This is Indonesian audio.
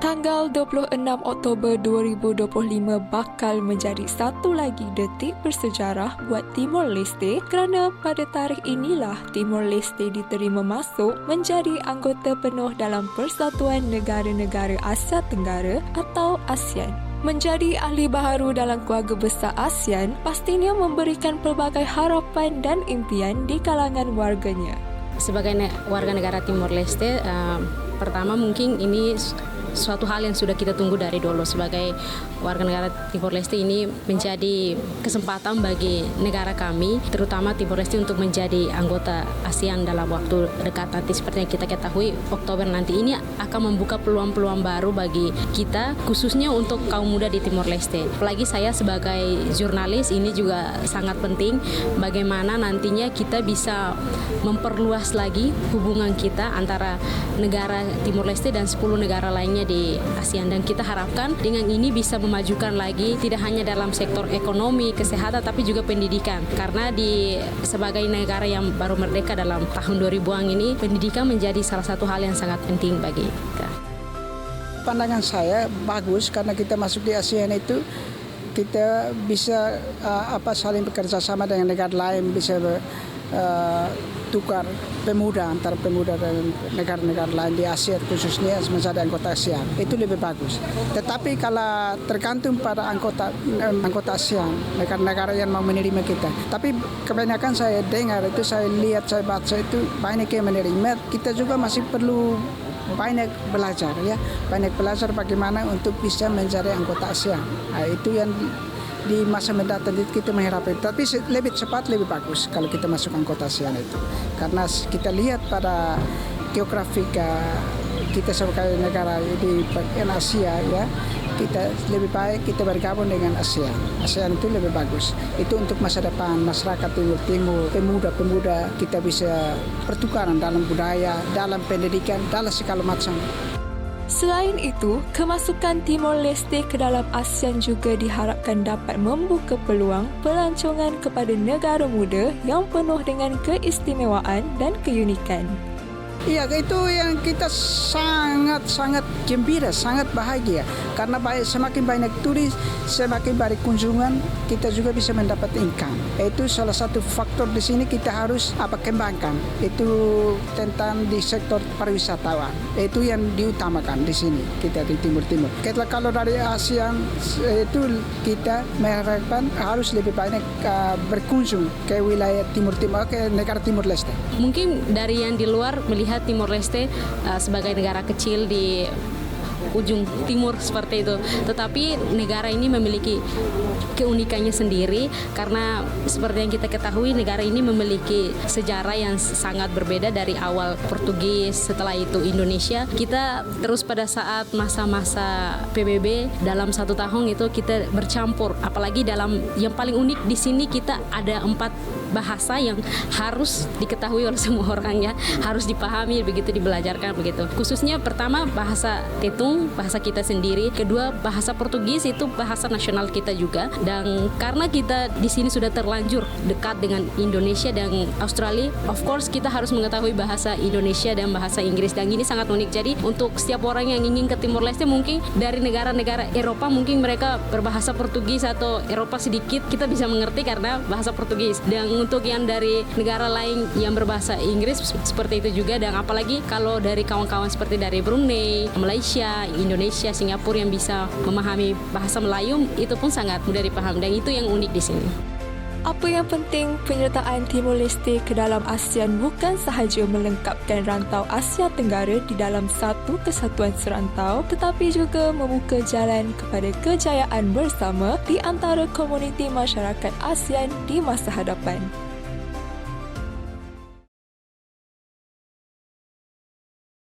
Tanggal 26 Oktober 2025 bakal menjadi satu lagi detik bersejarah buat Timor Leste kerana pada tarikh inilah Timor Leste diterima masuk menjadi anggota penuh dalam Persatuan Negara-Negara Asia Tenggara atau ASEAN. Menjadi ahli baharu dalam keluarga besar ASEAN pastinya memberikan pelbagai harapan dan impian di kalangan warganya. Sebagai warga negara Timor Leste, pertama mungkin ini suatu hal yang sudah kita tunggu dari dulu. Sebagai warga negara Timor Leste, ini menjadi kesempatan bagi negara kami, terutama Timor Leste, untuk menjadi anggota ASEAN dalam waktu dekat nanti. Seperti yang kita ketahui, Oktober nanti ini akan membuka peluang-peluang baru bagi kita, khususnya untuk kaum muda di Timor Leste. Apalagi saya sebagai jurnalis, ini juga sangat penting bagaimana nantinya kita bisa memperluas lagi hubungan kita antara negara Timor Leste dan 10 negara lainnya di ASEAN, dan kita harapkan dengan ini bisa memajukan lagi tidak hanya dalam sektor ekonomi, kesehatan, tapi juga pendidikan, karena sebagai negara yang baru merdeka dalam tahun 2000-an ini, pendidikan menjadi salah satu hal yang sangat penting bagi kita. Pandangan saya bagus karena kita masuk di ASEAN itu kita bisa saling bekerja sama dengan negara lain, bisa tukar pemuda antara pemuda dan negara-negara lain di Asia, khususnya menjadi anggota ASEAN. Itu lebih bagus. Tetapi kalau tergantung pada anggota ASEAN, negara-negara yang mau menerima kita. Tapi kebanyakan saya dengar itu, saya lihat, saya baca itu banyak yang menerima. Kita juga masih perlu banyak belajar, ya, banyak belajar bagaimana untuk bisa menjadi anggota ASEAN. Nah, itu yang di masa mendatang kita mengharapkan, tapi lebih cepat lebih bagus kalau kita masuk anggota ASEAN itu, karena kita lihat pada geografi kita sebagai negara di bagian Asia, ya, kita lebih baik kita bergabung dengan ASEAN. ASEAN itu lebih bagus. Itu untuk masa depan masyarakat Timur Timur, pemuda-pemuda, kita bisa pertukaran dalam budaya, dalam pendidikan, dalam segala macam. Selain itu, kemasukan Timor Leste ke dalam ASEAN juga diharapkan dapat membuka peluang pelancongan kepada negara muda yang penuh dengan keistimewaan dan keunikan. Iya, itu yang kita sangat gembira, sangat bahagia. Karena semakin banyak turis, semakin banyak kunjungan, kita juga bisa mendapat income. Itu salah satu faktor di sini kita harus kembangkan. Itu tentang di sektor pariwisatawan. Itu yang diutamakan di sini, kita di Timur Timur. Kalau dari ASEAN itu kita mengharapkan harus lebih banyak berkunjung ke wilayah Timur Timur, ke negara Timor Leste. Mungkin dari yang di luar melihat Timor Leste sebagai negara kecil di ujung timur seperti itu, tetapi negara ini memiliki keunikannya sendiri karena seperti yang kita ketahui, negara ini memiliki sejarah yang sangat berbeda dari awal Portugis, setelah itu Indonesia. Kita terus pada saat masa-masa PBB dalam 1 tahun itu kita bercampur, apalagi dalam yang paling unik di sini kita ada 4 bahasa yang harus diketahui oleh semua orang, ya, harus dipahami, begitu dibelajarkan begitu. Khususnya pertama bahasa Tetung, bahasa kita sendiri. Kedua bahasa Portugis, itu bahasa nasional kita juga. Dan karena kita di sini sudah terlanjur dekat dengan Indonesia dan Australia, of course kita harus mengetahui bahasa Indonesia dan bahasa Inggris, dan ini sangat unik. Jadi untuk setiap orang yang ingin ke Timor Leste, mungkin dari negara-negara Eropa, mungkin mereka berbahasa Portugis atau Eropa sedikit, kita bisa mengerti karena bahasa Portugis. Dan untuk yang dari negara lain yang berbahasa Inggris seperti itu juga, dan apalagi kalau dari kawan-kawan seperti dari Brunei, Malaysia, Indonesia, Singapura yang bisa memahami bahasa Melayu, itu pun sangat mudah dipahami, dan itu yang unik di sini. Apa yang penting, penyertaan Timor Leste ke dalam ASEAN bukan sahaja melengkapkan rantau Asia Tenggara di dalam satu kesatuan serantau, tetapi juga membuka jalan kepada kejayaan bersama di antara komuniti masyarakat ASEAN di masa hadapan.